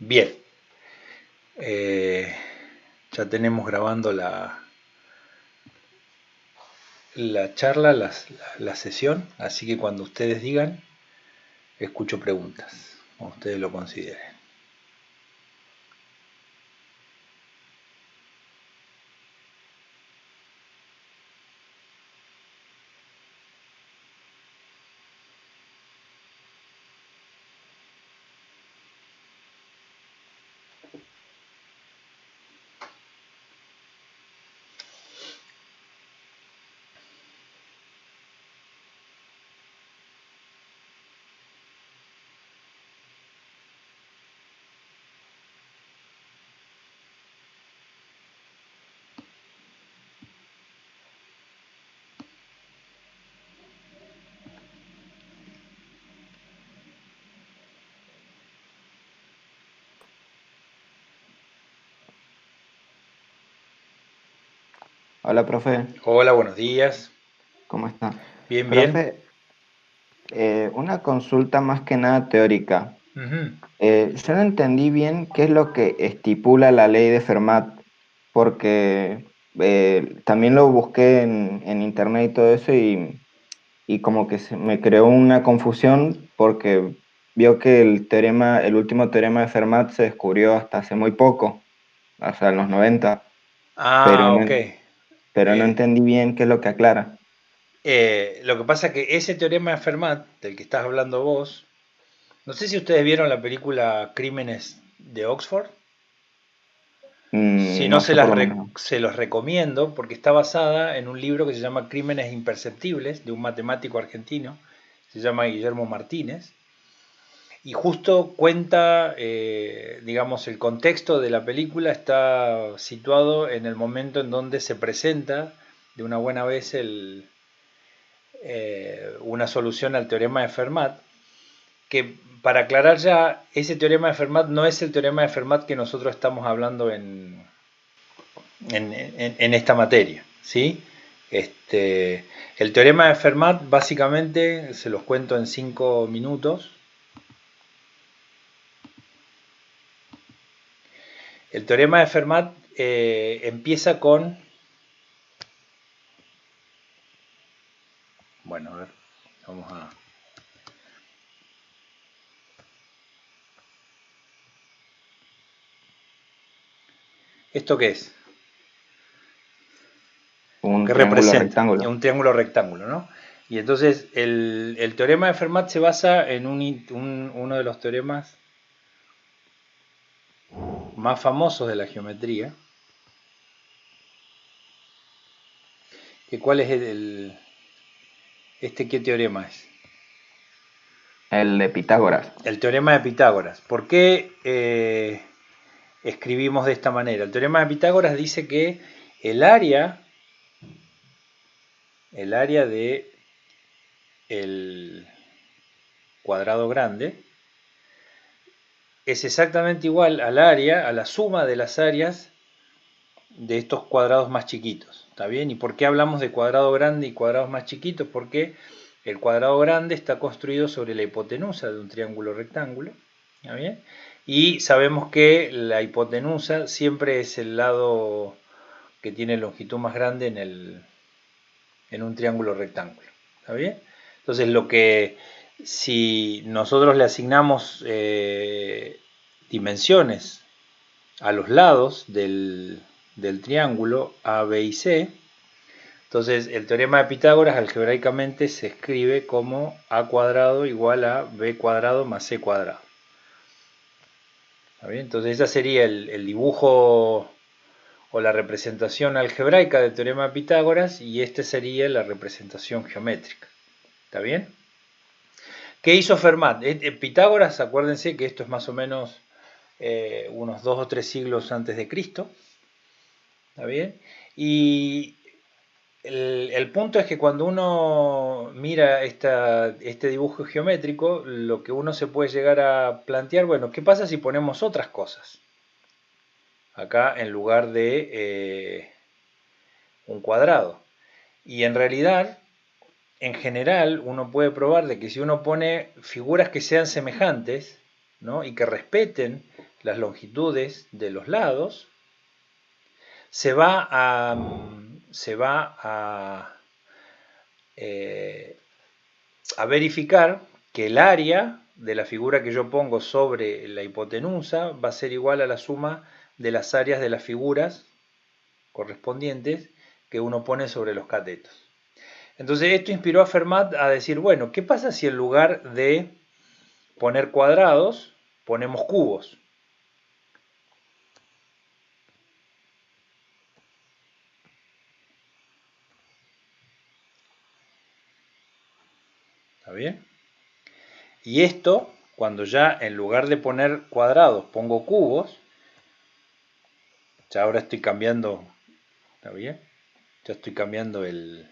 Bien, eh, ya tenemos grabando la charla, la sesión, así que cuando ustedes digan, escucho preguntas, como ustedes lo consideren. Hola, profe, Hola, buenos días. ¿cómo está? Bien, bien. Profe, una consulta más que nada teórica. Ujú. Yo no entendí bien qué es lo que estipula la ley de Fermat, porque también lo busqué en internet y todo eso y como que se me creó una confusión porque vio que el último teorema de Fermat se descubrió hasta hace muy poco, o sea, en los 90, pero Ah, no, ok. pero no Eh, entendí bien qué es lo que aclara. lo que pasa es que ese teorema de Fermat, del que estás hablando vos, no sé si ustedes vieron la película Crímenes de Oxford. Si no, No sé por lo menos. se los recomiendo porque está basada en un libro que se llama Crímenes Imperceptibles, de un matemático argentino, se llama Guillermo Martínez, y justo cuenta, digamos, el contexto de la película está situado en el momento en donde se presenta de una buena vez una solución al teorema de Fermat, que para aclarar ya, ese teorema de Fermat no es el teorema de Fermat que nosotros estamos hablando en esta materia, ¿sí? El teorema de Fermat básicamente, se los cuento en 5 minutos. El teorema de Fermat empieza con, bueno, a ver, vamos a... ¿Esto qué es? Un ¿Qué triángulo representa? rectángulo. Un triángulo rectángulo, ¿no? Y entonces el teorema de Fermat se basa en uno de los teoremas más famosos de la geometría. ¿Cuál es qué teorema es? El de Pitágoras. El teorema de Pitágoras. ¿Por qué escribimos de esta manera? El teorema de Pitágoras dice que el área, el área de el cuadrado grande es exactamente igual al área, a la suma de las áreas de estos cuadrados más chiquitos. ¿Está bien? ¿Y por qué hablamos de cuadrado grande y cuadrados más chiquitos? Porque el cuadrado grande está construido sobre la hipotenusa de un triángulo rectángulo. ¿Está bien? Y sabemos que la hipotenusa siempre es el lado que tiene longitud más grande en un triángulo rectángulo. ¿Está bien? Entonces si nosotros le asignamos dimensiones a los lados del triángulo A, B y C, entonces el teorema de Pitágoras algebraicamente se escribe como A cuadrado igual a B cuadrado más C cuadrado. ¿Está bien? Entonces ese sería el dibujo o la representación algebraica del teorema de Pitágoras y esta sería la representación geométrica. ¿Está bien? ¿Qué hizo Fermat? Pitágoras, acuérdense que esto es más o menos unos 2 o 3 siglos antes de Cristo. ¿Está bien? Y el punto es que cuando uno mira este dibujo geométrico, lo que uno se puede llegar a plantear, bueno, ¿qué pasa si ponemos otras cosas? Acá en lugar de un cuadrado. Y en realidad, en general, uno puede probar de que si uno pone figuras que sean semejantes, ¿no? Y que respeten las longitudes de los lados, se va a verificar que el área de la figura que yo pongo sobre la hipotenusa va a ser igual a la suma de las áreas de las figuras correspondientes que uno pone sobre los catetos. Entonces esto inspiró a Fermat a decir, bueno, ¿qué pasa si en lugar de poner cuadrados, ponemos cubos? ¿Está bien? Y esto, cuando ya en lugar de poner cuadrados pongo cubos, ya ahora estoy cambiando, ¿está bien? Ya estoy cambiando el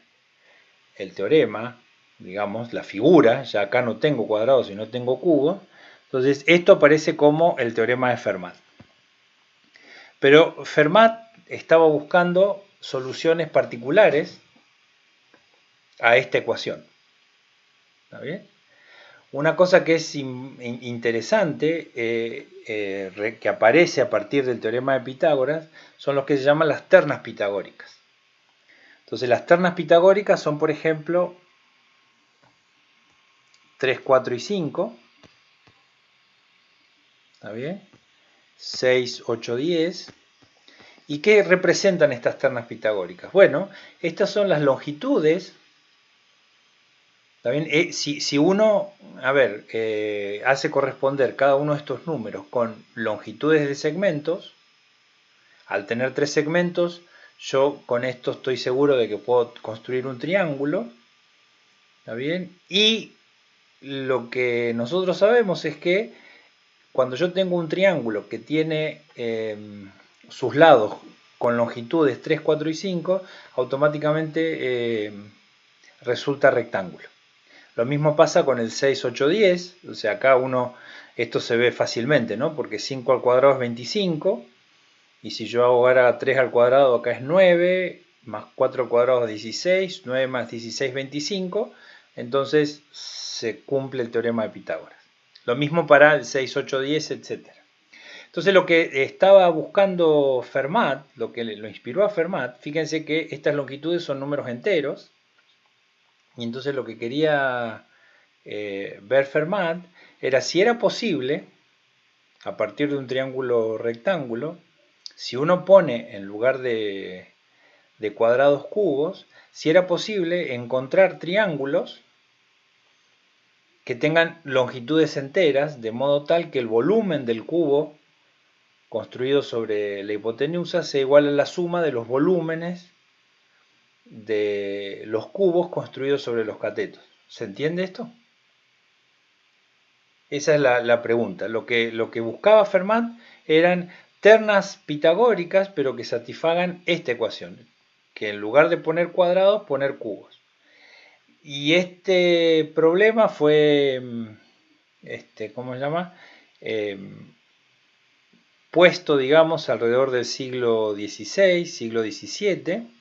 teorema, digamos, la figura, ya acá no tengo cuadrados y no tengo cubos, entonces esto aparece como el teorema de Fermat. Pero Fermat estaba buscando soluciones particulares a esta ecuación. ¿Está bien? Una cosa que es interesante, que aparece a partir del teorema de Pitágoras, son los que se llaman las ternas pitagóricas. Entonces las ternas pitagóricas son, por ejemplo, 3, 4 y 5. ¿Está bien? 6, 8, 10. ¿Y qué representan estas ternas pitagóricas? Bueno, estas son las longitudes. ¿Está bien? Si uno, hace corresponder cada uno de estos números con longitudes de segmentos, al tener 3 segmentos, yo con esto estoy seguro de que puedo construir un triángulo. ¿Está bien? Y lo que nosotros sabemos es que cuando yo tengo un triángulo que tiene sus lados con longitudes 3, 4 y 5, automáticamente resulta rectángulo. Lo mismo pasa con el 6, 8, 10, o sea, acá esto se ve fácilmente, ¿no? Porque 5 al cuadrado es 25, y si yo hago ahora 3 al cuadrado, acá es 9, más 4 al cuadrado es 16, 9 más 16, 25, entonces se cumple el teorema de Pitágoras. Lo mismo para el 6, 8, 10, etc. Entonces lo que estaba buscando Fermat, lo que lo inspiró a Fermat, fíjense que estas longitudes son números enteros, y entonces lo que quería ver Fermat era si era posible, a partir de un triángulo rectángulo, si uno pone en lugar de cuadrados cubos, si era posible encontrar triángulos que tengan longitudes enteras, de modo tal que el volumen del cubo construido sobre la hipotenusa sea igual a la suma de los volúmenes de los cubos construidos sobre los catetos. ¿Se entiende esto? Esa es la pregunta. Lo que buscaba Fermat eran ternas pitagóricas, pero que satisfagan esta ecuación, que en lugar de poner cuadrados, poner cubos. Y este problema fue, ¿cómo se llama? Puesto, digamos, alrededor del siglo XVI, siglo XVII,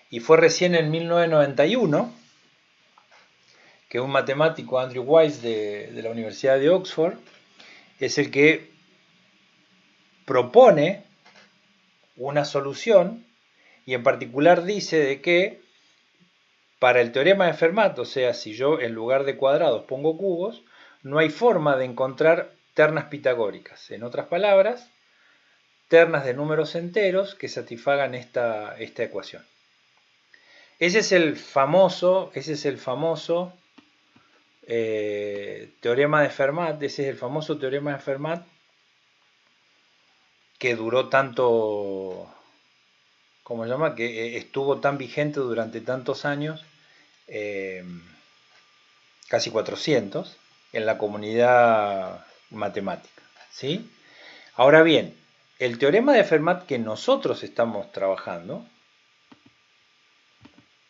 y fue recién en 1991 que un matemático, Andrew Wiles, de la Universidad de Oxford, es el que propone una solución, y en particular dice de que para el teorema de Fermat, o sea, si yo en lugar de cuadrados pongo cubos, no hay forma de encontrar ternas pitagóricas. En otras palabras, ternas de números enteros que satisfagan esta ecuación. Ese es el famoso teorema de Fermat, ese es el famoso teorema de Fermat que duró tanto, ¿cómo se llama? Que estuvo tan vigente durante tantos años, casi 400, en la comunidad matemática, ¿sí? Ahora bien, el teorema de Fermat que nosotros estamos trabajando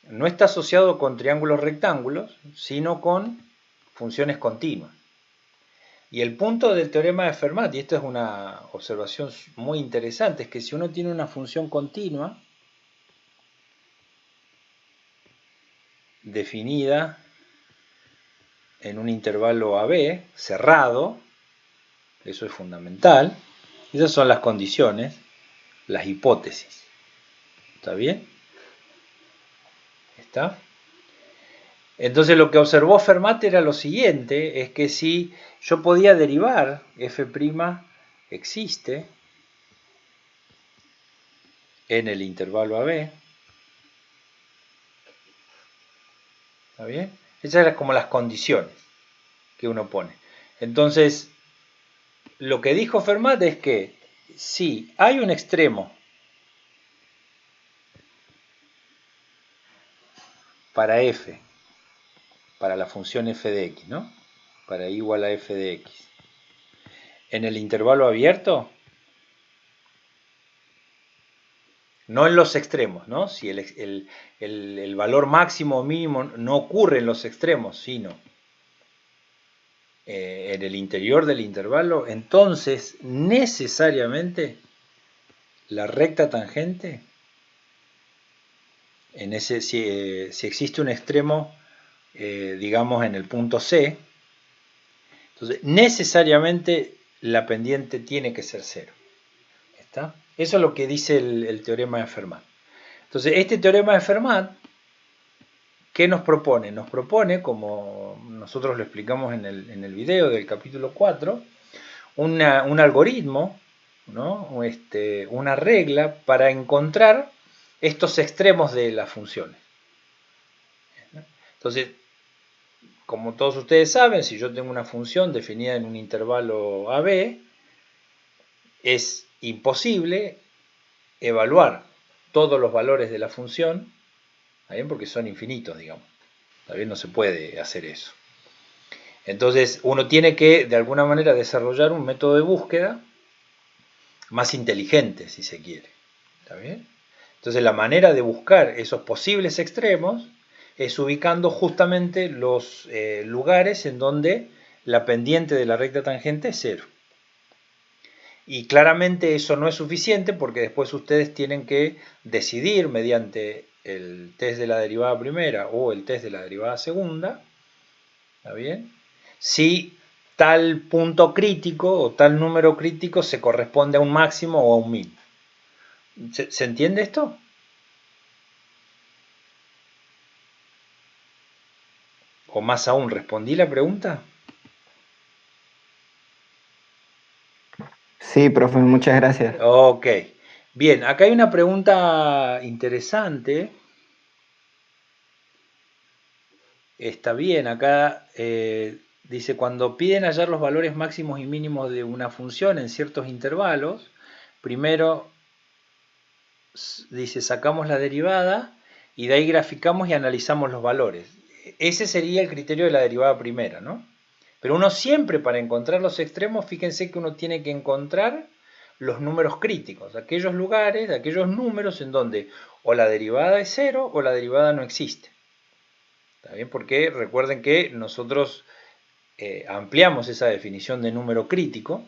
no está asociado con triángulos rectángulos, sino con funciones continuas. Y el punto del teorema de Fermat, y esta es una observación muy interesante, es que si uno tiene una función continua definida en un intervalo AB cerrado, Eso es fundamental. Esas son las condiciones, las hipótesis. ¿Está bien? ¿Está? Entonces lo que observó Fermat era lo siguiente, es que si yo podía derivar f' existe en el intervalo AB, ¿está bien? Esas eran como las condiciones que uno pone. Entonces, lo que dijo Fermat es que si hay un extremo para f, para la función f de x, ¿no? Para y igual a f de x, en el intervalo abierto, no en los extremos, ¿no? Si el valor máximo o mínimo no ocurre en los extremos, sino en el interior del intervalo, entonces necesariamente la recta tangente, en ese, si existe un extremo, digamos en el punto C, entonces necesariamente la pendiente tiene que ser cero. ¿Está? Eso es lo que dice el teorema de Fermat. Entonces, este teorema de Fermat, ¿qué nos propone? Nos propone, como nosotros lo explicamos en el video del capítulo 4, un algoritmo, ¿no? Una regla para encontrar estos extremos de las funciones. Entonces, como todos ustedes saben, si yo tengo una función definida en un intervalo AB, es imposible evaluar todos los valores de la función, ¿está bien? Porque son infinitos, digamos. ¿Está bien? No se puede hacer eso. Entonces, uno tiene que, de alguna manera, desarrollar un método de búsqueda más inteligente, si se quiere. ¿Está bien? Entonces, la manera de buscar esos posibles extremos es ubicando justamente los lugares en donde la pendiente de la recta tangente es cero. Y claramente eso no es suficiente porque después ustedes tienen que decidir mediante el test de la derivada primera o el test de la derivada segunda, ¿está bien? Si tal punto crítico o tal número crítico se corresponde a un máximo o a un mínimo. ¿Se entiende esto? O más aún, ¿respondí la pregunta? Sí, profe, muchas gracias. Ok. Bien, acá hay una pregunta interesante. Está bien, acá dice, cuando piden hallar los valores máximos y mínimos de una función en ciertos intervalos, primero dice, sacamos la derivada y de ahí graficamos y analizamos los valores. Ese sería el criterio de la derivada primera, ¿no? Pero uno siempre, para encontrar los extremos, fíjense que uno tiene que encontrar los números críticos, aquellos lugares, aquellos números en donde o la derivada es cero o la derivada no existe. ¿Está bien? Porque recuerden que nosotros ampliamos esa definición de número crítico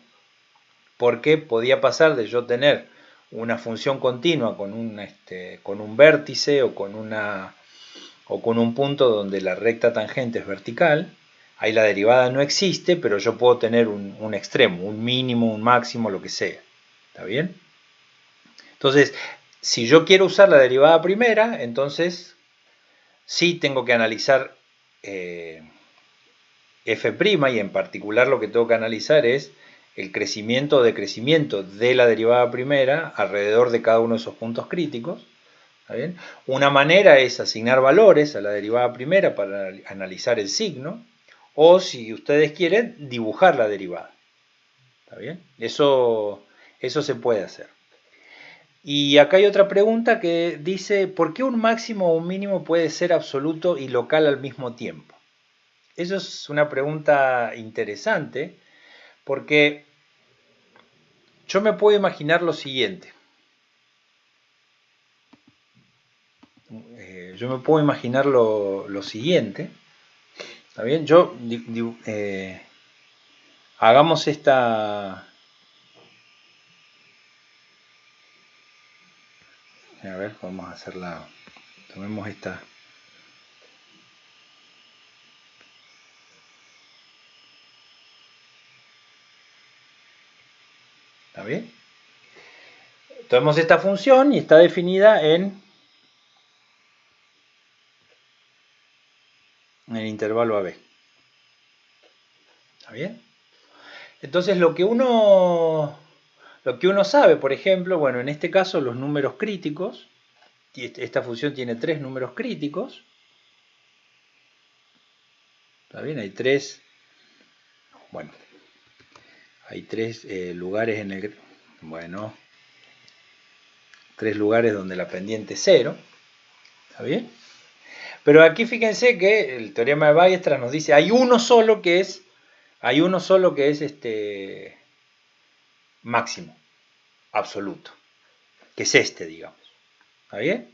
porque podía pasar de yo tener una función continua con un vértice o con un punto donde la recta tangente es vertical, ahí la derivada no existe, pero yo puedo tener un extremo, un mínimo, un máximo, lo que sea. ¿Está bien? Entonces, si yo quiero usar la derivada primera, entonces sí tengo que analizar f' y en particular lo que tengo que analizar es el crecimiento o decrecimiento de la derivada primera alrededor de cada uno de esos puntos críticos. ¿Está bien? Una manera es asignar valores a la derivada primera para analizar el signo, o si ustedes quieren, dibujar la derivada. ¿Está bien? Eso se puede hacer. Y acá hay otra pregunta que dice, ¿por qué un máximo o un mínimo puede ser absoluto y local al mismo tiempo? Eso es una pregunta interesante porque yo me puedo imaginar lo siguiente. Yo me puedo imaginar lo siguiente. ¿Está bien? Hagamos esta... A ver, vamos a hacerla... Tomemos esta... ¿Está bien? Tomemos esta función y está definida en el intervalo AB. ¿Está bien? Entonces lo que uno sabe, por ejemplo, bueno, en este caso los números críticos, esta función tiene 3 números críticos. ¿Está bien? Hay 3, bueno, hay 3 lugares en el, bueno, 3 lugares donde la pendiente es 0. ¿Está bien? Pero aquí fíjense que el teorema de Weierstrass nos dice hay uno solo que es máximo, absoluto, que es este, digamos. ¿Está bien?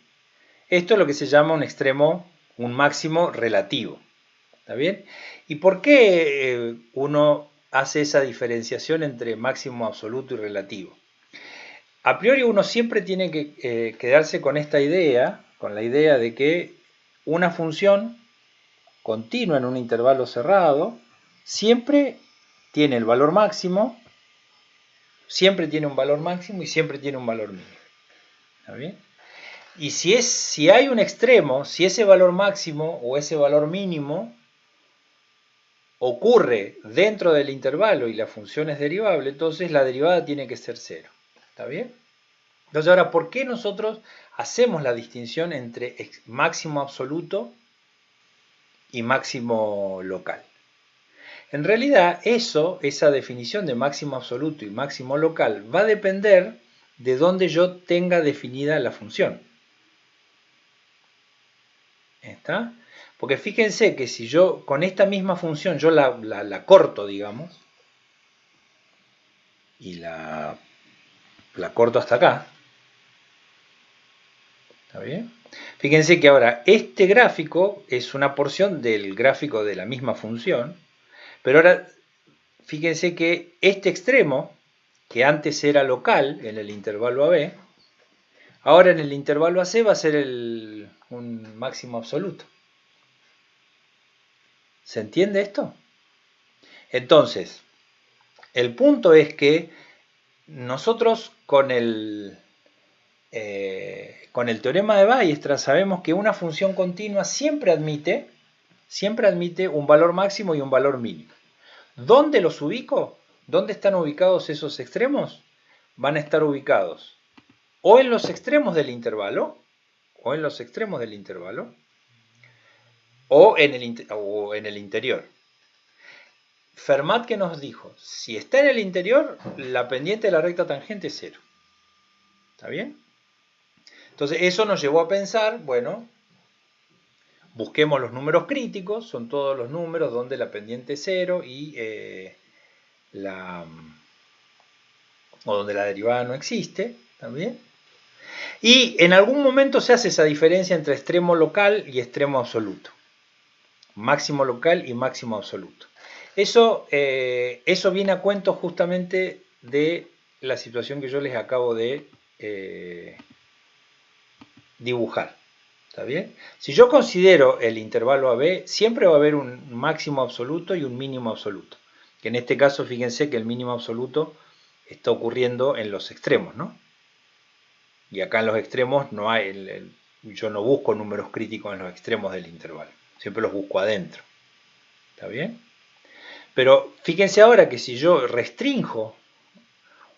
Esto es lo que se llama un extremo, un máximo relativo. ¿Está bien? ¿Y por qué uno hace esa diferenciación entre máximo absoluto y relativo? A priori uno siempre tiene que quedarse con esta idea, con la idea de que una función continua en un intervalo cerrado siempre tiene el valor máximo, siempre tiene un valor máximo y siempre tiene un valor mínimo. ¿Está bien? Y si hay un extremo, si ese valor máximo o ese valor mínimo ocurre dentro del intervalo y la función es derivable, entonces la derivada tiene que ser 0. ¿Está bien? Entonces ahora, ¿por qué nosotros hacemos la distinción entre máximo absoluto y máximo local? En realidad, esa definición de máximo absoluto y máximo local va a depender de dónde yo tenga definida la función. ¿Está? Porque fíjense que si yo con esta misma función yo la corto, digamos, y la corto hasta acá, ¿está bien? Fíjense que ahora este gráfico es una porción del gráfico de la misma función, pero ahora fíjense que este extremo, que antes era local en el intervalo AB, ahora en el intervalo AC va a ser un máximo absoluto. ¿Se entiende esto? Entonces, el punto es que nosotros con el teorema de Weierstrass sabemos que una función continua siempre admite un valor máximo y un valor mínimo. ¿Dónde los ubico? ¿Dónde están ubicados esos extremos? Van a estar ubicados o en los extremos del intervalo, o en el interior. Fermat, ¿qué nos dijo? Si está en el interior, la pendiente de la recta tangente es 0. ¿Está bien? Entonces eso nos llevó a pensar, bueno, busquemos los números críticos, son todos los números donde la pendiente es 0 y o donde la derivada no existe, ¿también? Y en algún momento se hace esa diferencia entre extremo local y extremo absoluto. Máximo local y máximo absoluto. Eso viene a cuento justamente de la situación que yo les acabo de dibujar. ¿Está bien? Si yo considero el intervalo AB, siempre va a haber un máximo absoluto y un mínimo absoluto. Que en este caso, fíjense que el mínimo absoluto está ocurriendo en los extremos, ¿no? Y acá en los extremos no hay, yo no busco números críticos en los extremos del intervalo. Siempre los busco adentro. ¿Está bien? Pero fíjense ahora que si yo restrinjo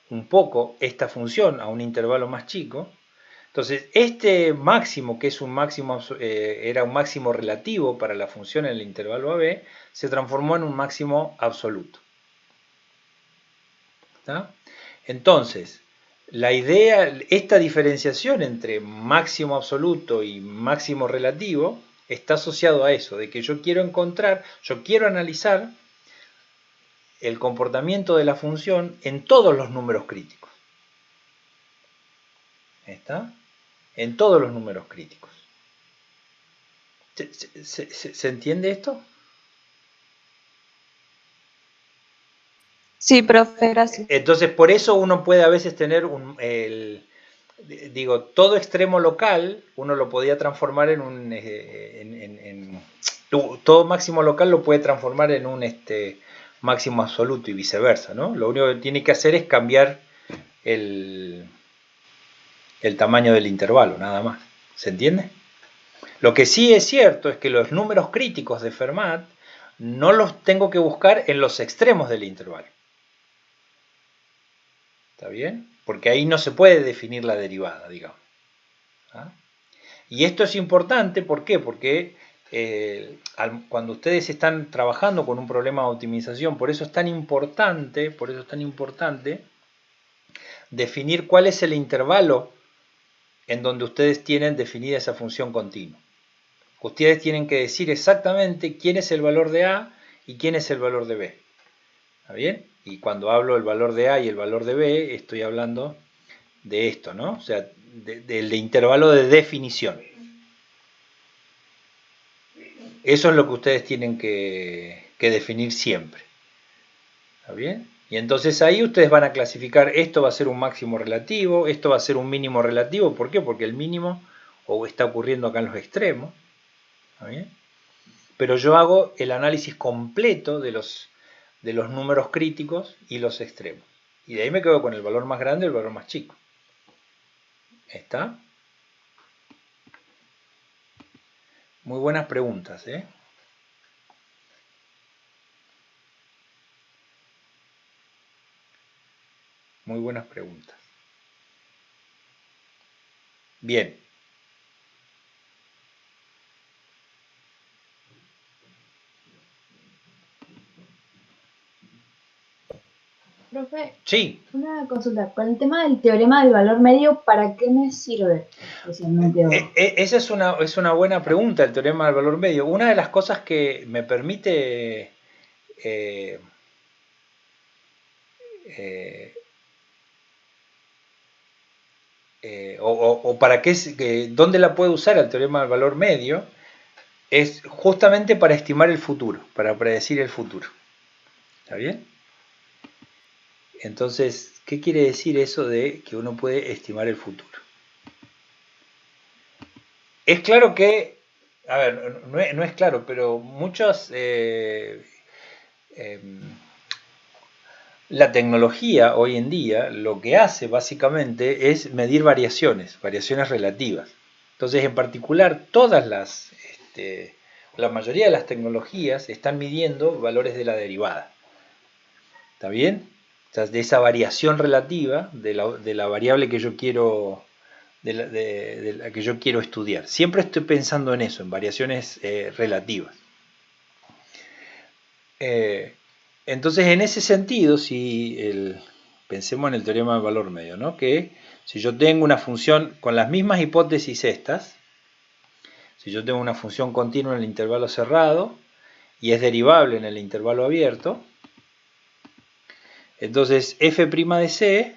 un poco esta función a un intervalo más chico, entonces este máximo, que es un máximo, era un máximo relativo para la función en el intervalo AB, se transformó en un máximo absoluto. ¿Está? Entonces, la idea, esta diferenciación entre máximo absoluto y máximo relativo está asociado a eso, de que yo quiero analizar el comportamiento de la función en todos los números críticos. ¿Está? En todos los números críticos. ¿Se entiende esto? Sí, profe, gracias. Entonces, por eso uno puede a veces tener todo extremo local, uno lo podía transformar en un... todo máximo local lo puede transformar en un máximo absoluto y viceversa, ¿no? Lo único que tiene que hacer es cambiar el tamaño del intervalo, nada más. ¿Se entiende? Lo que sí es cierto es que los números críticos de Fermat no los tengo que buscar en los extremos del intervalo. ¿Está bien? Porque ahí no se puede definir la derivada, digamos. ¿Ah? Y esto es importante, ¿por qué? Porque cuando ustedes están trabajando con un problema de optimización, por eso es tan importante definir cuál es el intervalo en donde ustedes tienen definida esa función continua. Ustedes tienen que decir exactamente quién es el valor de A y quién es el valor de B. ¿Está bien? Y cuando hablo del valor de A y el valor de B, estoy hablando de esto, ¿no? O sea, del intervalo de definición. Eso es lo que ustedes tienen que definir siempre. ¿Está bien? Y entonces ahí ustedes van a clasificar, esto va a ser un máximo relativo, esto va a ser un mínimo relativo. ¿Por qué? Porque el mínimo está ocurriendo acá en los extremos. ¿Está bien? Pero yo hago el análisis completo de los números críticos y los extremos. Y de ahí me quedo con el valor más grande y el valor más chico. ¿Está? Muy buenas preguntas, ¿eh? Muy buenas preguntas. Bien. Profe, Sí. una consulta. Con el tema del teorema del valor medio, ¿para qué me sirve especialmente? Esa es una buena pregunta, el teorema del valor medio. Una de las cosas que me permite o para qué, dónde la puede usar el teorema del valor medio, es justamente para estimar el futuro, para predecir el futuro. ¿Está bien? Entonces, ¿qué quiere decir eso de que uno puede estimar el futuro? Es claro que, a ver, no es claro, pero muchos, la tecnología hoy en día lo que hace básicamente es medir variaciones relativas. Entonces, en particular, la mayoría de las tecnologías están midiendo valores de la derivada. ¿Está bien? O sea, de esa variación relativa de la variable que yo quiero de la que yo quiero estudiar. Siempre estoy pensando en eso, en variaciones relativas. Entonces, en ese sentido, pensemos en el teorema del valor medio, ¿no? Que si yo tengo una función con las mismas hipótesis estas, si yo tengo una función continua en el intervalo cerrado y es derivable en el intervalo abierto, entonces f' de c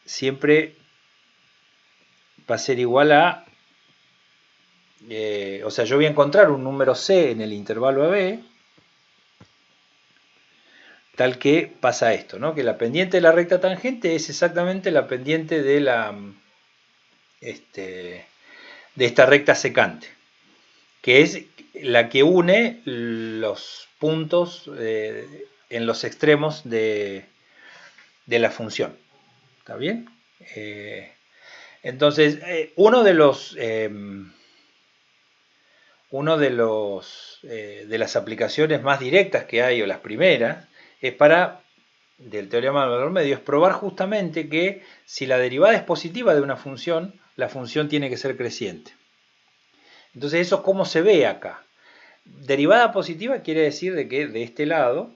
siempre va a ser igual a, o sea, yo voy a encontrar un número c en el intervalo AB, tal que pasa esto, ¿no? Que la pendiente de la recta tangente es exactamente la pendiente de esta recta secante, que es la que une los puntos en los extremos de la función. ¿Está bien? Entonces, de las aplicaciones más directas que hay, o las primeras, es del teorema del valor medio, es probar justamente que si la derivada es positiva de una función, la función tiene que ser creciente. Entonces, ¿eso cómo se ve acá? Derivada positiva quiere decir de que de este lado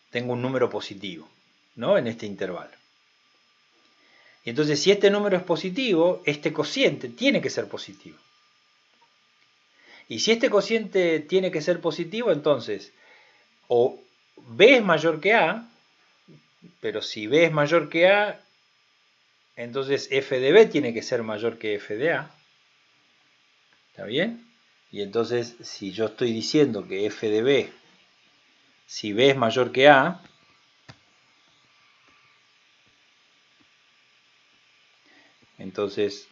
tengo un número positivo, ¿no? En este intervalo. Y entonces, si este número es positivo, este cociente tiene que ser positivo. Y si este cociente tiene que ser positivo, entonces, o B es mayor que A, pero si B es mayor que A, entonces f de B tiene que ser mayor que f de A. ¿Está bien? Y entonces, si yo estoy diciendo que f de B, si B es mayor que A, entonces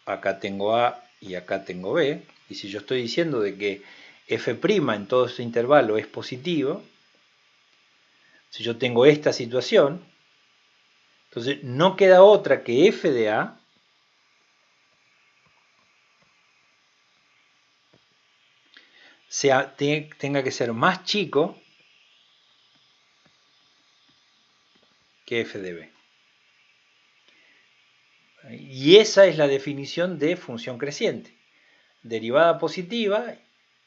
acá tengo A y acá tengo B. Y si yo estoy diciendo de que f' en todo este intervalo es positivo, Si yo tengo esta situación, entonces no queda otra que f de a tenga que ser más chico que f de b. Y esa es la definición de función creciente. Derivada positiva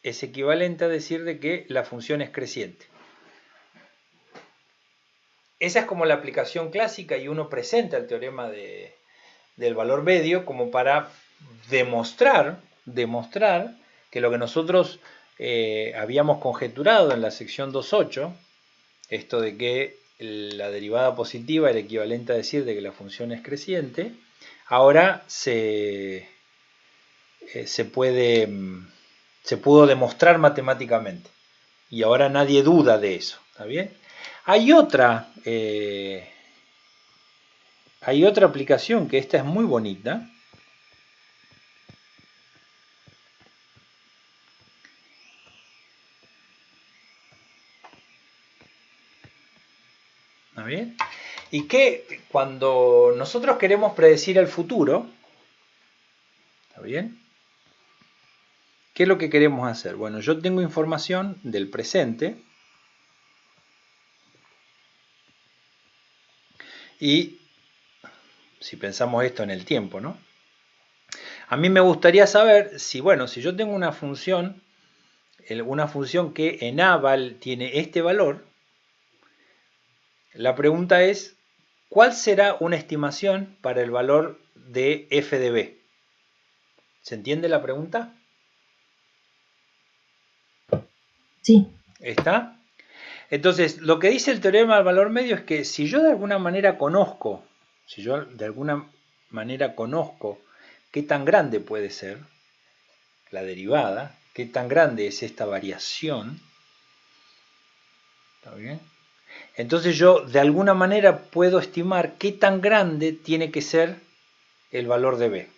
es equivalente a decir de que la función es creciente. Esa es como la aplicación clásica y uno presenta el teorema del valor medio como para demostrar que lo que nosotros habíamos conjeturado en la sección 2.8, esto de que la derivada positiva era equivalente a decir de que la función es creciente, ahora se pudo demostrar matemáticamente. Y ahora nadie duda de eso. ¿Está bien? Hay otra aplicación que esta es muy bonita. ¿Está bien? Y que cuando nosotros queremos predecir el futuro, ¿está bien? ¿Qué es lo que queremos hacer? Bueno, yo tengo información del presente y si pensamos esto en el tiempo, ¿no? A mí me gustaría saber si, bueno, si yo tengo una función que en A tiene este valor, la pregunta es, ¿cuál será una estimación para el valor de f de b? ¿Se entiende la pregunta? Sí. ¿Está? Entonces, lo que dice el teorema del valor medio es que si yo de alguna manera conozco qué tan grande puede ser la derivada, qué tan grande es esta variación, ¿está bien? Entonces yo de alguna manera puedo estimar qué tan grande tiene que ser el valor de b.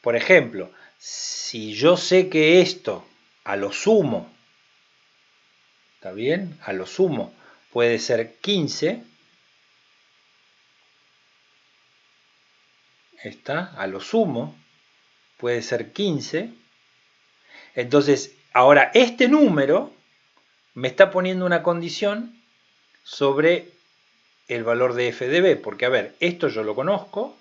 Por ejemplo, si yo sé que esto a lo sumo, ¿está bien? A lo sumo puede ser 15, ¿está? A lo sumo puede ser 15. Entonces, ahora este número me está poniendo una condición sobre el valor de f de b, porque a ver, esto yo lo conozco,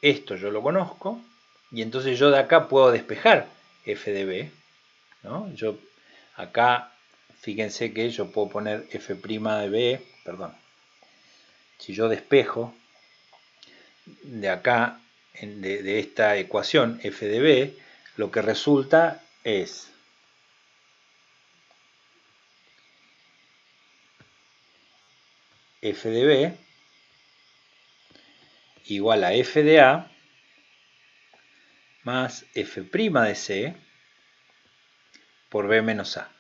y entonces yo de acá puedo despejar f de b, ¿no? Yo acá, fíjense que yo puedo poner f' de b, perdón, si yo despejo de acá, de esta ecuación f de b, lo que resulta es f de b igual a f de a más f' de c por b menos a.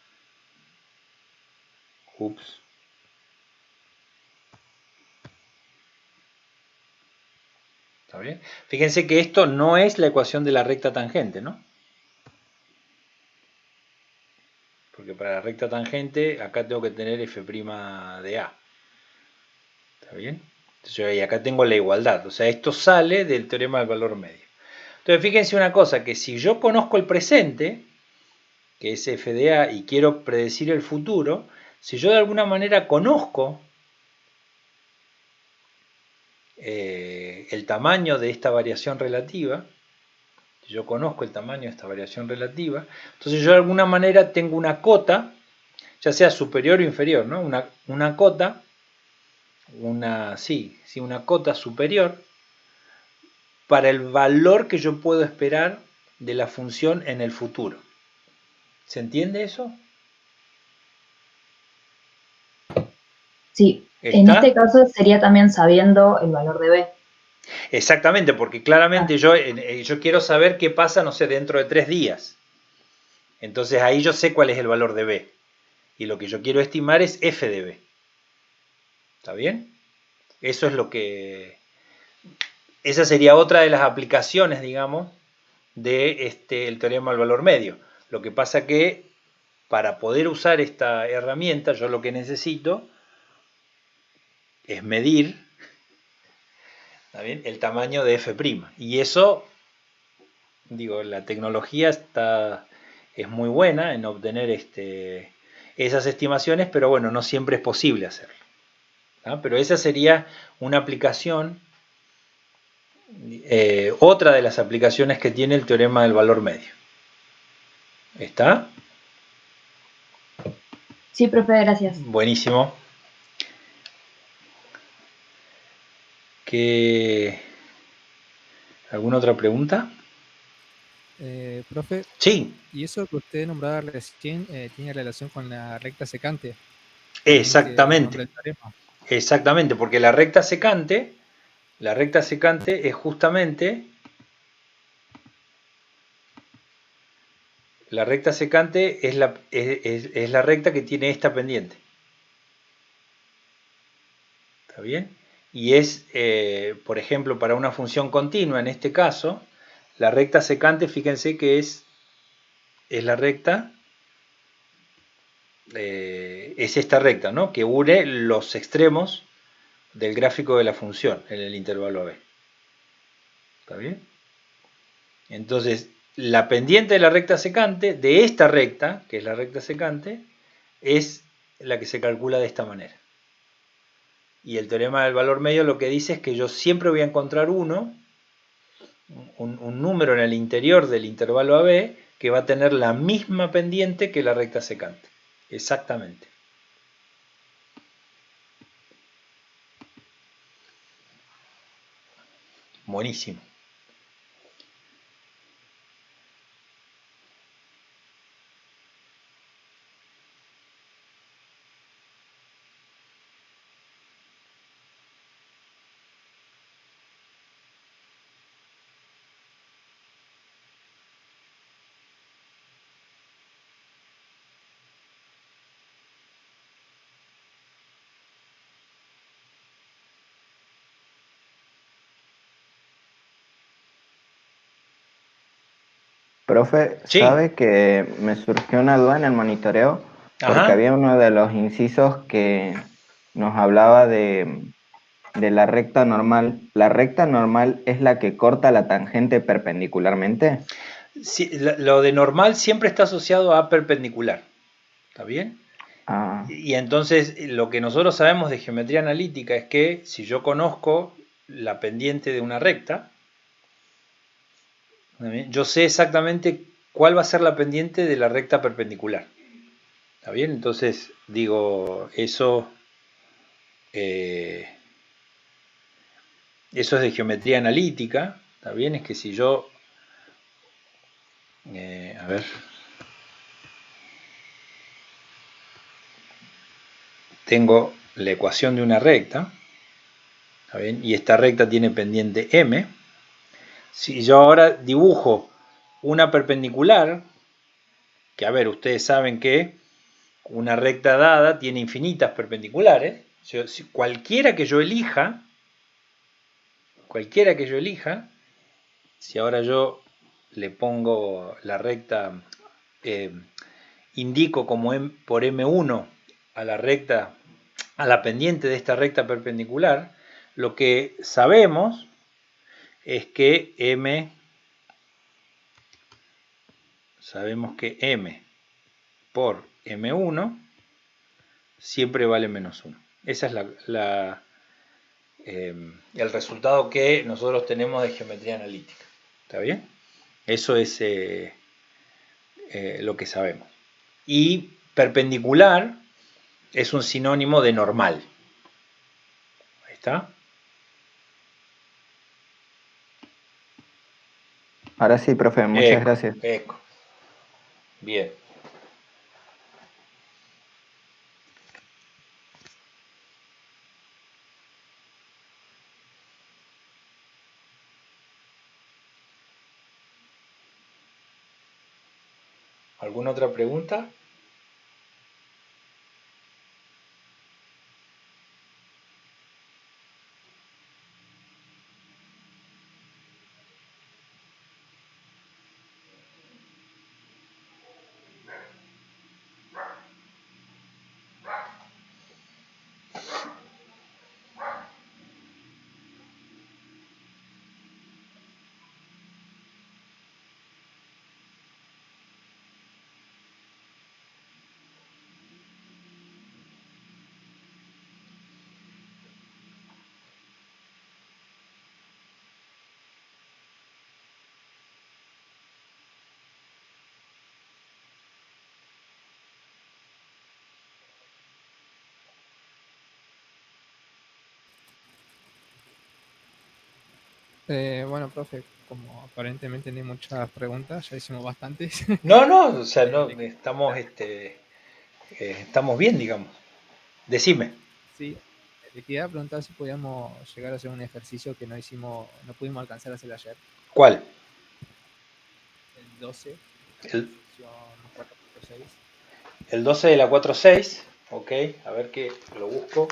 Ups. ¿Está bien? Fíjense que esto no es la ecuación de la recta tangente, ¿no? Porque para la recta tangente acá tengo que tener f' de a. ¿Está bien? Entonces, y acá tengo la igualdad. O sea, esto sale del teorema del valor medio. Entonces, fíjense una cosa, que si yo conozco el presente, que es f de a, y quiero predecir el futuro, si yo de alguna manera conozco el tamaño de esta variación relativa, si yo conozco el tamaño de esta variación relativa, entonces yo de alguna manera tengo una cota, ya sea superior o inferior, ¿no? Una cota, una cota superior para el valor que yo puedo esperar de la función en el futuro. ¿Se entiende eso? Sí, en ¿Está? este caso sería también sabiendo el valor de b. Exactamente, porque claramente yo quiero saber qué pasa, no sé, dentro de 3 días. Entonces ahí yo sé cuál es el valor de b. Y lo que yo quiero estimar es f de b. ¿Está bien? Eso es lo que... Esa sería otra de las aplicaciones, digamos, de el teorema del valor medio. Lo que pasa que para poder usar esta herramienta, yo lo que necesito es medir, ¿está bien?, el tamaño de f'. Y eso, digo, la tecnología es muy buena en obtener esas estimaciones, pero bueno, no siempre es posible hacerlo, ¿no? Pero esa sería una aplicación, otra de las aplicaciones que tiene el teorema del valor medio. ¿Está? Sí, profe, gracias. Buenísimo. ¿Alguna otra pregunta? Profe, Sí, y eso que usted nombraba recién tiene relación con la recta secante, también que nombra exactamente. el teorema. Exactamente, porque la recta secante es justamente, la recta secante es la recta que tiene esta pendiente. ¿Está bien? Y es, por ejemplo, para una función continua, en este caso, la recta secante, fíjense que es la recta, es esta recta, ¿no?, que une los extremos del gráfico de la función en el intervalo AB. ¿Está bien? Entonces, la pendiente de la recta secante, de esta recta, que es la recta secante, es la que se calcula de esta manera. Y el teorema del valor medio lo que dice es que yo siempre voy a encontrar un número en el interior del intervalo AB que va a tener la misma pendiente que la recta secante. Exactamente. Buenísimo. Profe, Sí. ¿sabe que me surgió una duda en el monitoreo? Porque Ajá. había uno de los incisos que nos hablaba de la recta normal. ¿La recta normal es la que corta la tangente perpendicularmente? Sí, lo de normal siempre está asociado a perpendicular. ¿Está bien? Ah, Y entonces lo que nosotros sabemos de geometría analítica es que si yo conozco la pendiente de una recta, ¿está bien?, yo sé exactamente cuál va a ser la pendiente de la recta perpendicular. ¿Está bien? Entonces digo, eh, eso es de geometría analítica. ¿Está bien? Es que si yo, a ver, tengo la ecuación de una recta, ¿está bien?, y esta recta tiene pendiente m. Si yo ahora dibujo una perpendicular, que a ver, ustedes saben que una recta dada tiene infinitas perpendiculares, cualquiera que yo elija, si ahora yo le pongo la recta, eh, indico como por M1 a la recta, a la pendiente de esta recta perpendicular, lo que sabemos es que M por M1 siempre vale menos 1. Esa es el resultado que nosotros tenemos de geometría analítica. ¿Está bien? Eso es lo que sabemos. Y perpendicular es un sinónimo de normal. Ahí está. ahora sí, profe, muchas Eco, gracias. eco. Bien. ¿Alguna otra pregunta? Bueno, profe, como aparentemente no hay muchas preguntas, ya hicimos bastantes. No, o sea, no, estamos bien, digamos. Decime. Sí, le quería preguntar si podíamos llegar a hacer un ejercicio que no hicimos, no pudimos alcanzar a hacer ayer, ¿Cuál? el 12, de la El, sección 4.6. el 12 de la 4.6. Ok, a ver que lo busco.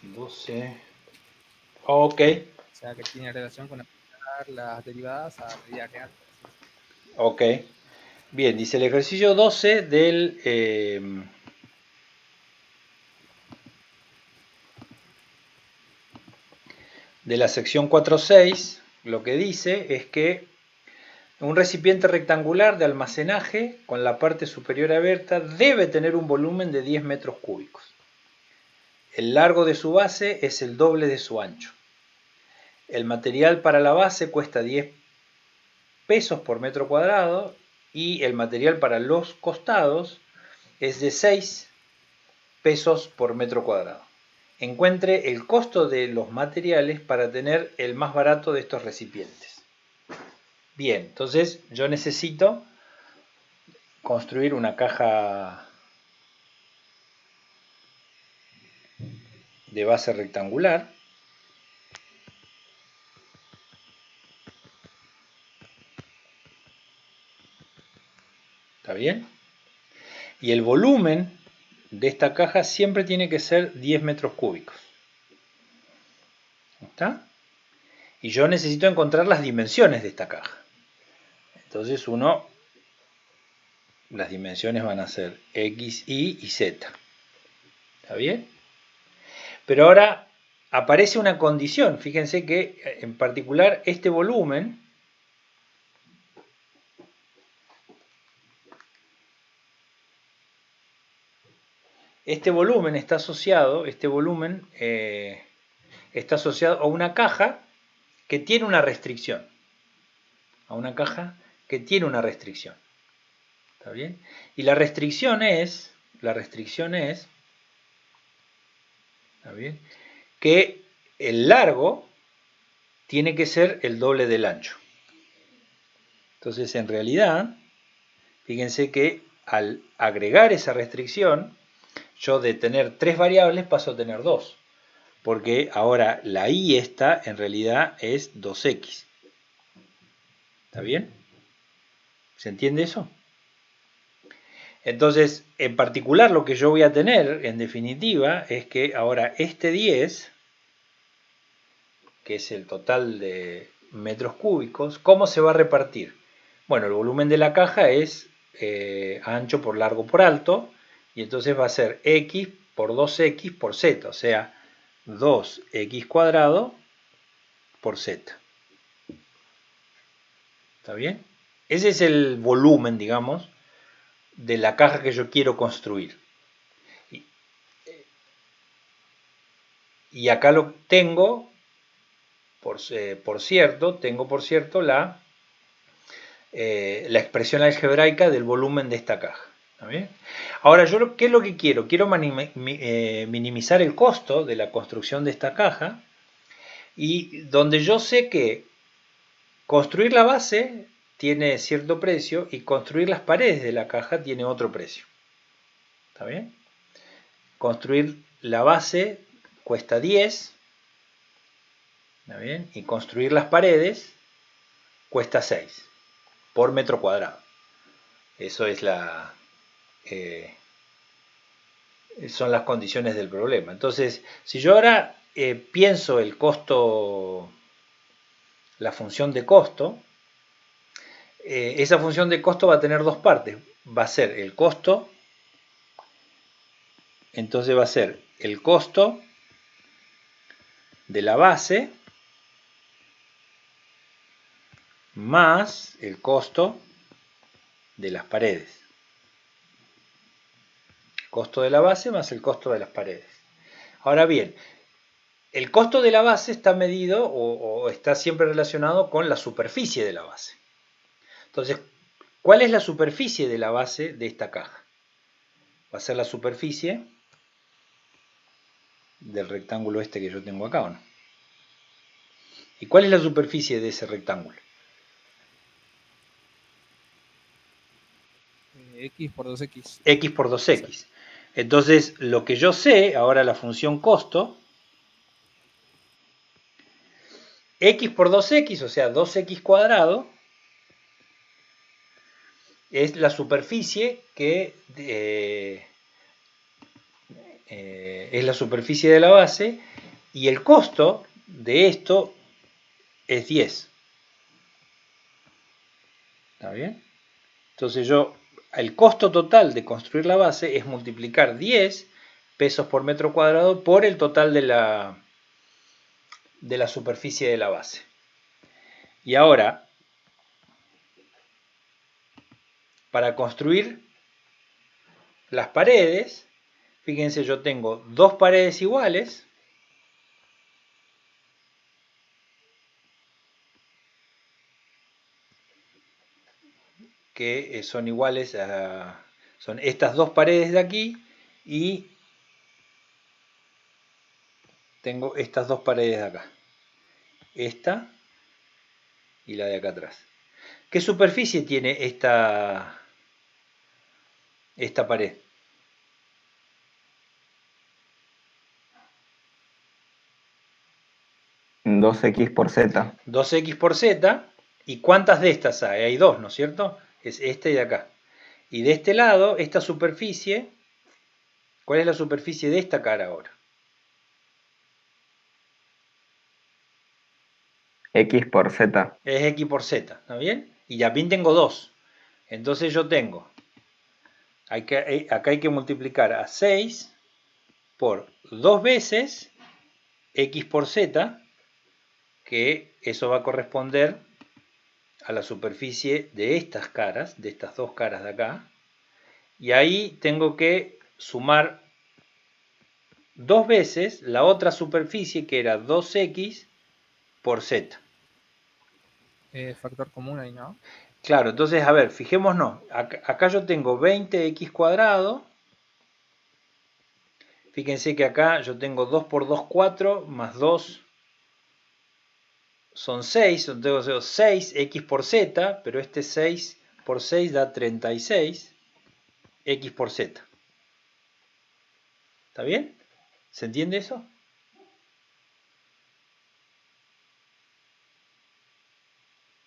12. Ok, O sea, que tiene relación con aplicar las derivadas a medida real, por así decirlo. ok. Bien, dice el ejercicio 12 de la sección 4.6. Lo que dice es que un recipiente rectangular de almacenaje con la parte superior abierta debe tener un volumen de 10 metros cúbicos. El largo de su base es el doble de su ancho. El material para la base cuesta 10 pesos por metro cuadrado y el material para los costados es de 6 pesos por metro cuadrado. Encuentre el costo de los materiales para tener el más barato de estos recipientes. Bien, entonces yo necesito construir una caja de base rectangular. ¿Está bien? Y el volumen de esta caja siempre tiene que ser 10 metros cúbicos. ¿Está? Y yo necesito encontrar las dimensiones de esta caja. Entonces las dimensiones van a ser X, Y y Z. ¿Está bien? Pero ahora aparece una condición. Fíjense que en particular este volumen está asociado, está asociado a una caja que tiene una restricción. A una caja que tiene una restricción. ¿Está bien? Y la restricción es, ¿está bien? Que el largo tiene que ser el doble del ancho. Entonces, en realidad, fíjense que al agregar esa restricción, yo de tener 3 variables paso a tener 2. Porque ahora la y esta en realidad es 2x. ¿Está bien? ¿Se entiende eso? Entonces, en particular lo que yo voy a tener, en definitiva, es que ahora este 10, que es el total de metros cúbicos, ¿cómo se va a repartir? Bueno, el volumen de la caja es ancho por largo por alto, y entonces va a ser x por 2x por z, o sea, 2x cuadrado por z. ¿Está bien? Ese es el volumen, digamos, de la caja que yo quiero construir. Y acá lo tengo, por cierto, la expresión algebraica del volumen de esta caja. ¿Está bien? Ahora, ¿qué es lo que quiero? Quiero minimizar el costo de la construcción de esta caja, y donde yo sé que construir la base tiene cierto precio y construir las paredes de la caja tiene otro precio. ¿Está bien? Construir la base cuesta 10. ¿Está bien? Y construir las paredes cuesta 6 por metro cuadrado. Eso es son las condiciones del problema. Entonces, si yo ahora pienso el costo, la función de costo, esa función de costo va a tener dos partes. Va a ser el costo, entonces va a ser el costo de la base más el costo de las paredes. Costo de la base más el costo de las paredes. Ahora bien, el costo de la base está medido o está siempre relacionado con la superficie de la base. Entonces, ¿cuál es la superficie de la base de esta caja? Va a ser la superficie del rectángulo este que yo tengo acá, ¿o no? ¿Y cuál es la superficie de ese rectángulo? X por 2x. X por 2x. Entonces, lo que yo sé, ahora la función costo, x por 2x, o sea, 2x cuadrado, es la superficie que es la superficie de la base, y el costo de esto es 10. ¿Está bien? Entonces el costo total de construir la base es multiplicar 10 pesos por metro cuadrado por el total de la superficie de la base. Y ahora, para construir las paredes, fíjense, yo tengo dos paredes iguales, que son iguales a... son estas dos paredes de aquí, y tengo estas dos paredes de acá. Esta y la de acá atrás. ¿Qué superficie tiene esta pared? 2x por z. 2x por z. ¿Y cuántas de estas hay? Hay dos, ¿no es cierto? Es esta y de acá. Y de este lado, esta superficie, ¿cuál es la superficie de esta cara ahora? X por z. Es x por z, ¿está bien? Y también tengo 2. Entonces yo tengo, acá hay que multiplicar a 6 por 2 veces x por z, que eso va a corresponder a la superficie de estas caras, de estas dos caras de acá. Y ahí tengo que sumar 2 veces la otra superficie, que era 2x por z. Factor común ahí, ¿no? Claro, entonces, a ver, fijémonos, acá yo tengo 20x cuadrado. Fíjense que acá yo tengo 2 por 2, 4, más 2 son 6, entonces 6x por z, pero este 6 por 6 da 36 x por z. ¿Está bien? ¿Se entiende eso?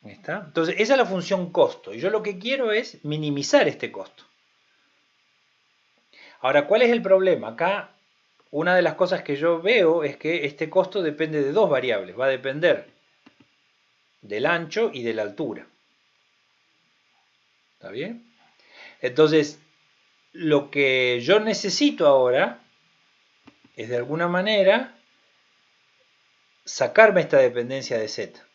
¿Está? Entonces, esa es la función costo. Y yo lo que quiero es minimizar este costo. Ahora, ¿cuál es el problema? Acá, una de las cosas que yo veo es que este costo depende de dos variables. Va a depender del ancho y de la altura. ¿Está bien? Entonces, lo que yo necesito ahora es, de alguna manera, sacarme esta dependencia de z.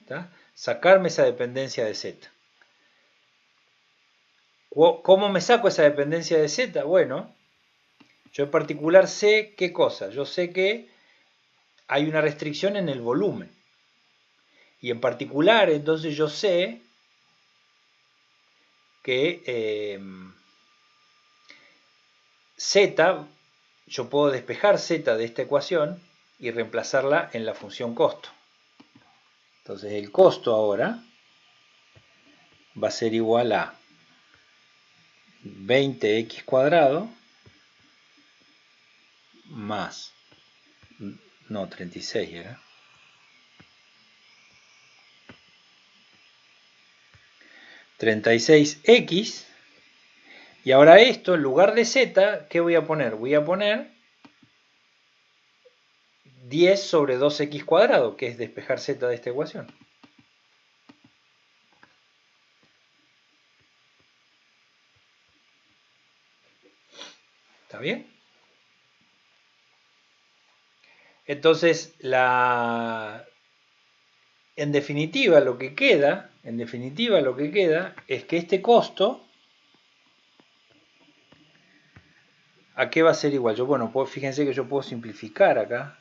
¿Está? Sacarme esa dependencia de z. ¿Cómo me saco esa dependencia de z? Bueno, yo en particular sé qué cosa. Yo sé que hay una restricción en el volumen. Y en particular, entonces yo sé que z, yo puedo despejar z de esta ecuación y reemplazarla en la función costo. Entonces el costo ahora va a ser igual a 20x cuadrado más, no, 36 era, 36x, y ahora esto, en lugar de z, ¿qué voy a poner? Voy a poner 10 sobre 2x cuadrado, que es despejar z de esta ecuación. ¿Está bien? Entonces, en definitiva lo que queda es que este costo, ¿a qué va a ser igual? Bueno, fíjense que yo puedo simplificar acá.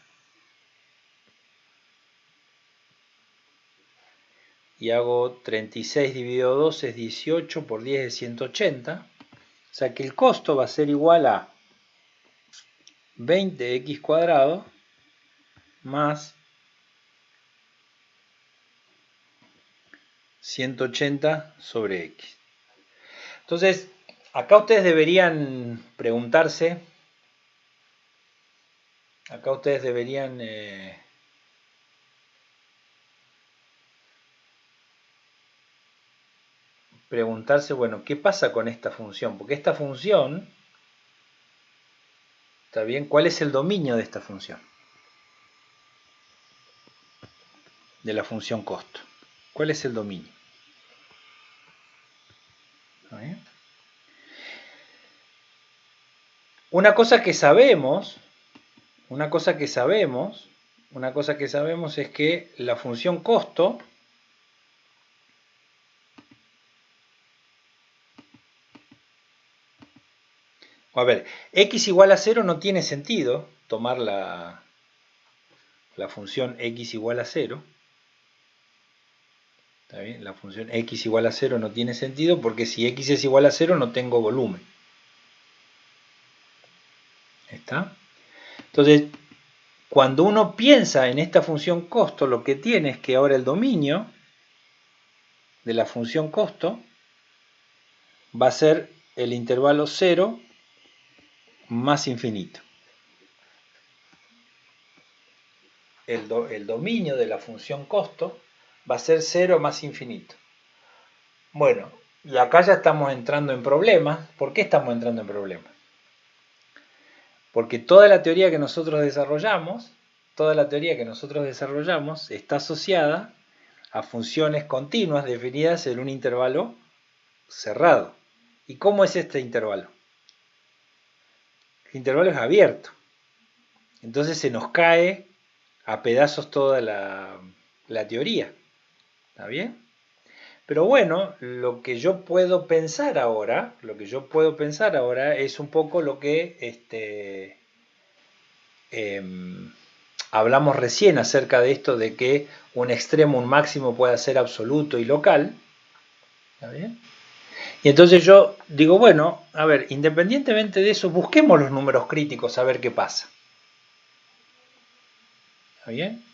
Y hago 36 dividido 2 es 18, por 10 es 180. O sea que el costo va a ser igual a 20x cuadrado más 180 sobre x. Entonces, acá ustedes deberían preguntarse, bueno, ¿qué pasa con esta función? Porque esta función, ¿está bien? ¿Cuál es el dominio de esta función? De la función costo. ¿Cuál es el dominio? ¿Está bien? Una cosa que sabemos es que la función costo a ver, x igual a 0 no tiene sentido tomar la función x igual a 0. ¿Está bien? La función x igual a 0 no tiene sentido porque si x es igual a 0 no tengo volumen. ¿Está? Entonces, cuando uno piensa en esta función costo, lo que tiene es que ahora el dominio de la función costo va a ser el intervalo 0 más infinito. El dominio de la función costo va a ser 0 más infinito. Bueno, y acá ya estamos entrando en problemas. ¿Por qué estamos entrando en problemas? Porque toda la teoría que nosotros desarrollamos está asociada a funciones continuas definidas en un intervalo cerrado. ¿Y cómo es este intervalo? El intervalo es abierto. Entonces se nos cae a pedazos toda la teoría. ¿Está bien? Pero bueno, lo que yo puedo pensar ahora es un poco lo que hablamos recién acerca de esto de que un extremo, un máximo pueda ser absoluto y local. ¿Está bien? Y entonces yo digo, bueno, a ver, independientemente de eso, busquemos los números críticos a ver qué pasa. ¿Está bien?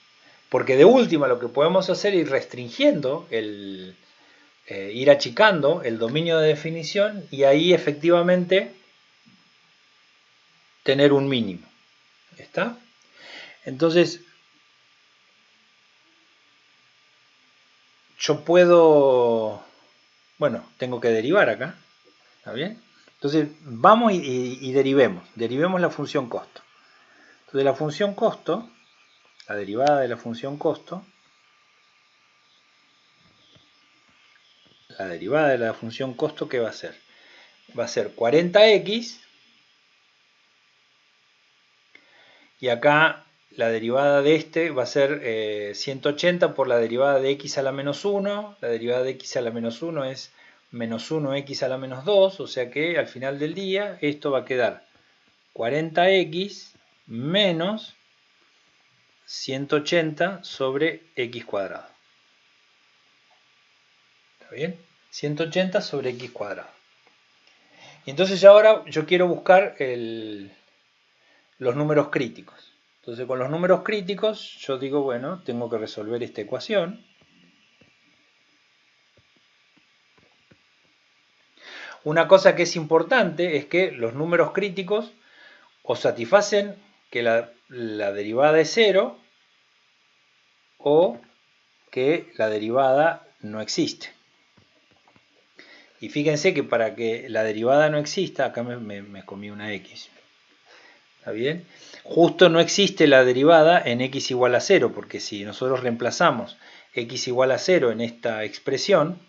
Porque de última lo que podemos hacer es ir restringiendo, ir achicando el dominio de definición y ahí efectivamente tener un mínimo. ¿Está? Entonces, yo puedo, bueno, tengo que derivar acá, ¿está bien? Entonces, vamos y derivemos la función costo. Entonces, la función costo, la derivada de la función costo, ¿qué va a ser? Va a ser 40x, y acá la derivada de este va a ser 180 por la derivada de x a la menos 1. La derivada de x a la menos 1 es menos 1x a la menos 2, o sea que al final del día esto va a quedar 40x menos 180 sobre x cuadrado. ¿Está bien? 180 sobre x cuadrado. Y entonces ahora yo quiero buscar los números críticos. Entonces con los números críticos yo digo, bueno, tengo que resolver esta ecuación. Una cosa que es importante es que los números críticos o satisfacen que la derivada es 0 o que la derivada no existe. Y fíjense que para que la derivada no exista, acá me comí una x. ¿Está bien? Justo no existe la derivada en x igual a 0, porque si nosotros reemplazamos x igual a 0 en esta expresión,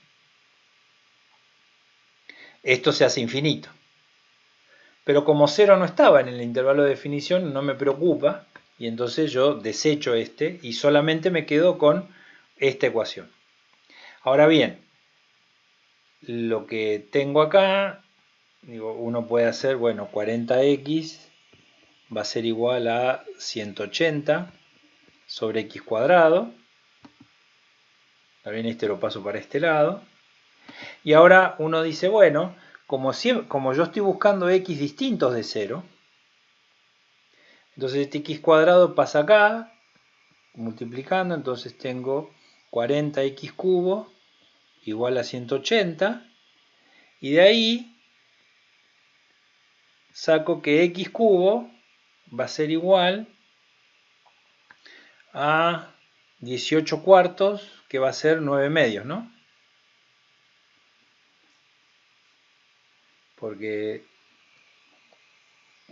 esto se hace infinito. Pero como 0 no estaba en el intervalo de definición, no me preocupa, y entonces yo desecho este y solamente me quedo con esta ecuación. Ahora bien, lo que tengo acá, digo, uno puede hacer, bueno, 40x va a ser igual a 180 sobre x cuadrado. También este lo paso para este lado. Y ahora uno dice, bueno, como yo estoy buscando x distintos de 0, Entonces este x cuadrado pasa acá, multiplicando, entonces tengo 40x cubo igual a 180, y de ahí saco que x cubo va a ser igual a 18 cuartos, que va a ser 9 medios, ¿no? Porque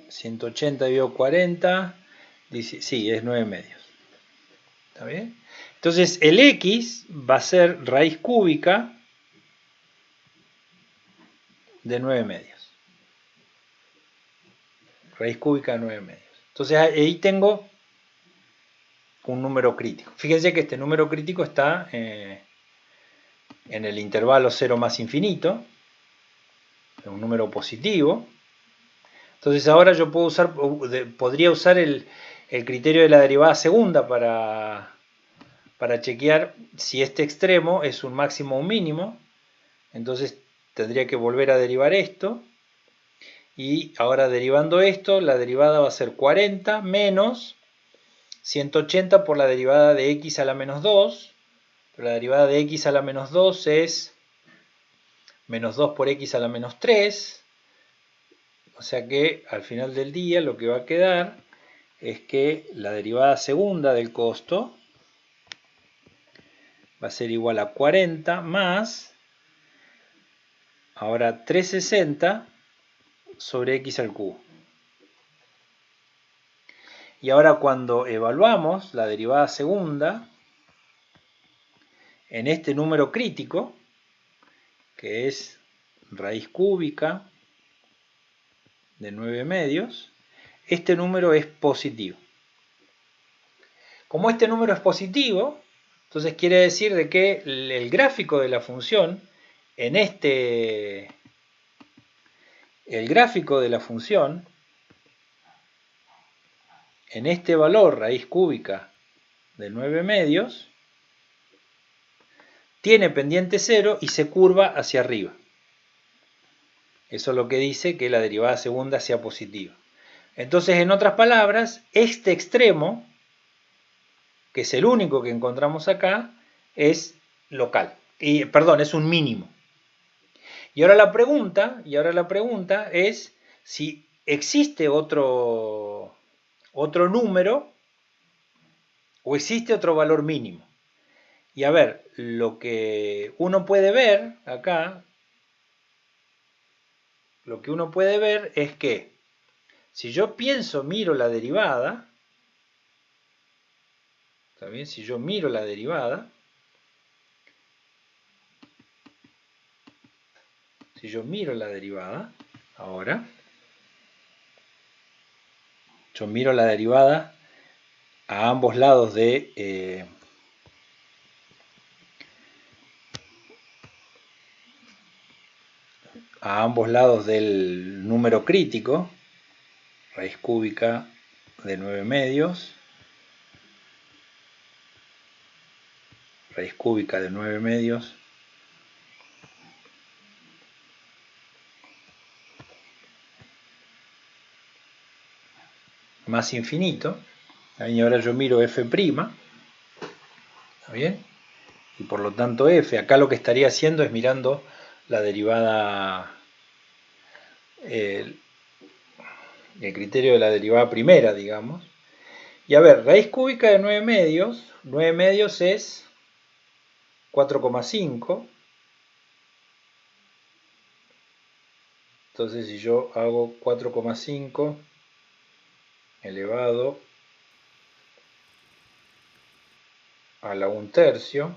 180 dividido 40, sí, es 9 medios. ¿Está bien? Entonces el x va a ser raíz cúbica de 9 medios. Raíz cúbica de 9 medios. Entonces ahí tengo un número crítico. Fíjense que este número crítico está en el intervalo 0 más infinito. Es un número positivo. Entonces ahora yo podría usar el criterio de la derivada segunda para chequear si este extremo es un máximo o un mínimo. Entonces tendría que volver a derivar esto. Y ahora derivando esto, la derivada va a ser 40 menos 180 por la derivada de x a la menos 2. Pero la derivada de x a la menos 2 es menos 2 por x a la menos 3. O sea que al final del día lo que va a quedar es que la derivada segunda del costo va a ser igual a 40 más, ahora 360 sobre x al cubo. Y ahora cuando evaluamos la derivada segunda en este número crítico, que es raíz cúbica de 9 medios, este número es positivo. Como este número es positivo, entonces quiere decir de que el gráfico de la función en el gráfico de la función en este valor raíz cúbica de 9 medios tiene pendiente 0 y se curva hacia arriba. Eso es lo que dice que la derivada segunda sea positiva. Entonces, en otras palabras, este extremo, que es el único que encontramos acá, es local. Perdón, es un mínimo. Y ahora la pregunta es si existe otro número o existe otro valor mínimo. Y a ver, lo que uno puede ver acá, es que si yo miro la derivada, ¿está bien? Si yo miro la derivada, ahora, yo miro la derivada a ambos lados de del número crítico, raíz cúbica de 9 medios, raíz cúbica de 9 medios, más infinito. Y ahora yo miro f', ¿está bien? Y por lo tanto f, acá lo que estaría haciendo es mirando la derivada, el criterio de la derivada primera, digamos. Y a ver, raíz cúbica de 9 medios es 4,5. Entonces si yo hago 4,5 elevado a la 1/3,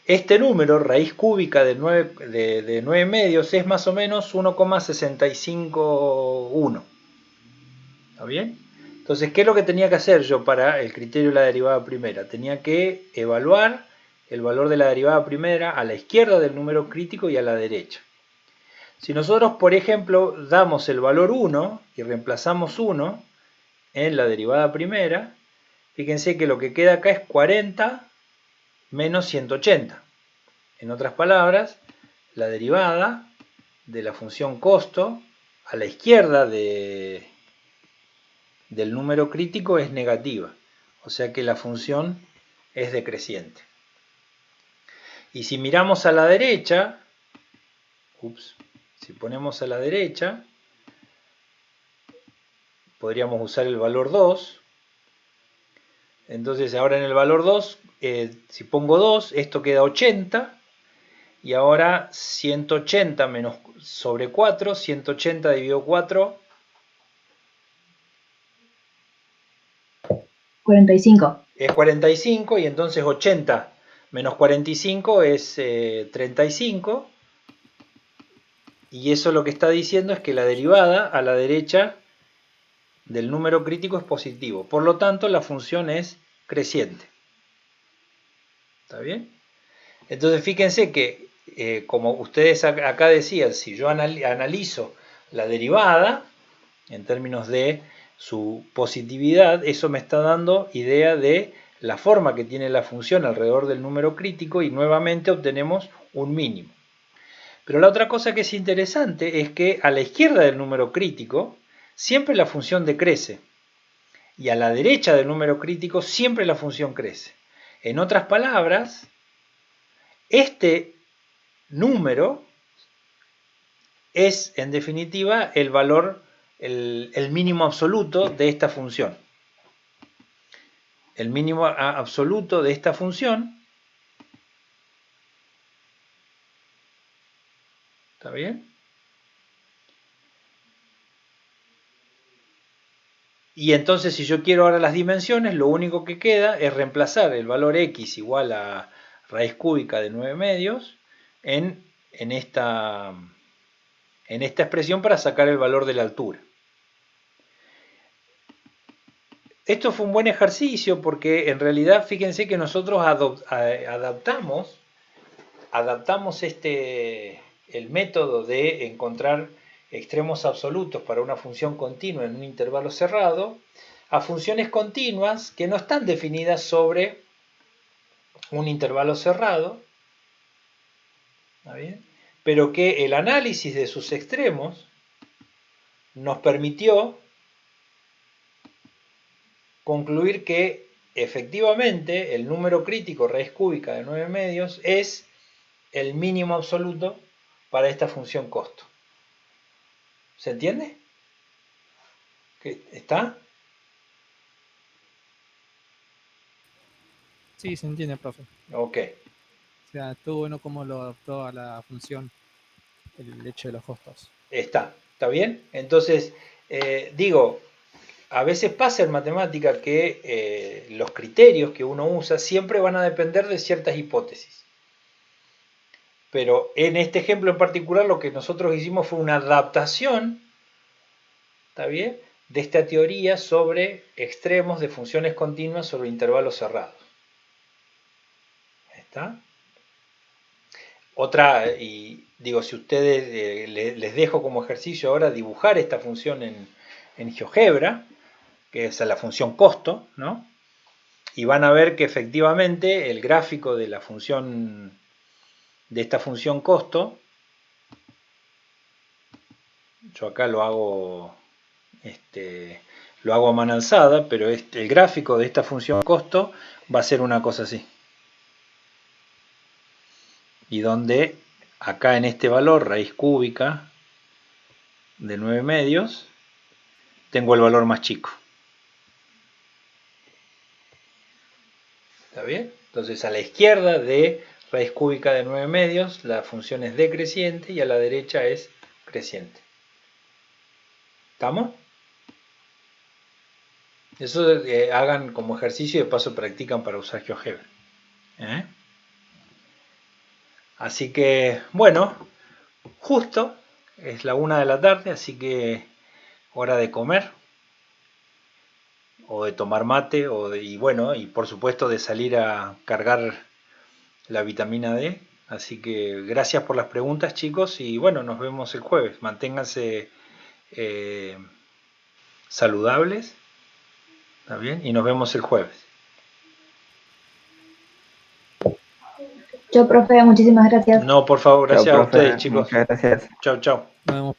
este número, raíz cúbica de 9 medios, es más o menos 1,651. ¿Está bien? Entonces, ¿qué es lo que tenía que hacer yo para el criterio de la derivada primera? Tenía que evaluar el valor de la derivada primera a la izquierda del número crítico y a la derecha. Si nosotros, por ejemplo, damos el valor 1 y reemplazamos 1 en la derivada primera, fíjense que lo que queda acá es 40 menos 180. En otras palabras, la derivada de la función costo a la izquierda del número crítico es negativa. O sea que la función es decreciente. Y si miramos a la derecha, si ponemos a la derecha, podríamos usar el valor 2. Entonces ahora en el valor 2, si pongo 2, esto queda 80. Y ahora 180 menos sobre 4, 180 dividido 4. 45. Es 45 y entonces 80 menos 45 es 35. Y eso lo que está diciendo es que la derivada a la derecha del número crítico es positivo. Por lo tanto, la función es creciente. ¿Está bien? Entonces fíjense que, como ustedes acá decían, si yo analizo la derivada en términos de su positividad, eso me está dando idea de la forma que tiene la función alrededor del número crítico y nuevamente obtenemos un mínimo. Pero la otra cosa que es interesante es que a la izquierda del número crítico siempre la función decrece y a la derecha del número crítico siempre la función crece. En otras palabras, este número es en definitiva el valor, el mínimo absoluto de esta función. El mínimo absoluto de esta función, ¿está bien? Y entonces si yo quiero ahora las dimensiones, lo único que queda es reemplazar el valor x igual a raíz cúbica de 9 medios en esta expresión para sacar el valor de la altura. Esto fue un buen ejercicio porque en realidad fíjense que nosotros adaptamos el método de encontrar extremos absolutos para una función continua en un intervalo cerrado a funciones continuas que no están definidas sobre un intervalo cerrado, ¿está bien? Pero que el análisis de sus extremos nos permitió concluir que efectivamente el número crítico raíz cúbica de 9 medios es el mínimo absoluto para esta función costo. ¿Se entiende? ¿Está? Sí, se entiende, profe. Ok. O sea, estuvo bueno cómo lo adaptó a la función el hecho de los costos. ¿Está bien? Entonces, digo, a veces pasa en matemática que los criterios que uno usa siempre van a depender de ciertas hipótesis. Pero en este ejemplo en particular lo que nosotros hicimos fue una adaptación, ¿está bien?, de esta teoría sobre extremos de funciones continuas sobre intervalos cerrados. ¿Está? Otra, y digo, si ustedes les dejo como ejercicio ahora dibujar esta función en GeoGebra, que es la función costo, ¿no? Y van a ver que efectivamente el gráfico de la función, de esta función costo, yo acá lo hago a mano alzada, pero el gráfico de esta función costo va a ser una cosa así. Y donde acá en este valor, raíz cúbica de 9 medios, tengo el valor más chico. ¿Está bien? Entonces a la izquierda de raíz cúbica de 9 medios, la función es decreciente y a la derecha es creciente. ¿Estamos? Eso hagan como ejercicio y de paso practican para usar GeoGebra. Así que, bueno, justo es la 1 de la tarde, así que hora de comer o de tomar mate y bueno, y por supuesto de salir a cargar la vitamina D. Así que gracias por las preguntas, chicos, y bueno, nos vemos el jueves. Manténganse saludables, ¿está bien? Y nos vemos el jueves. Chao, profe, muchísimas gracias. No, por favor, gracias Chao, a ustedes, profe. chicos. Muchas gracias. Chao, chao. Nos vemos.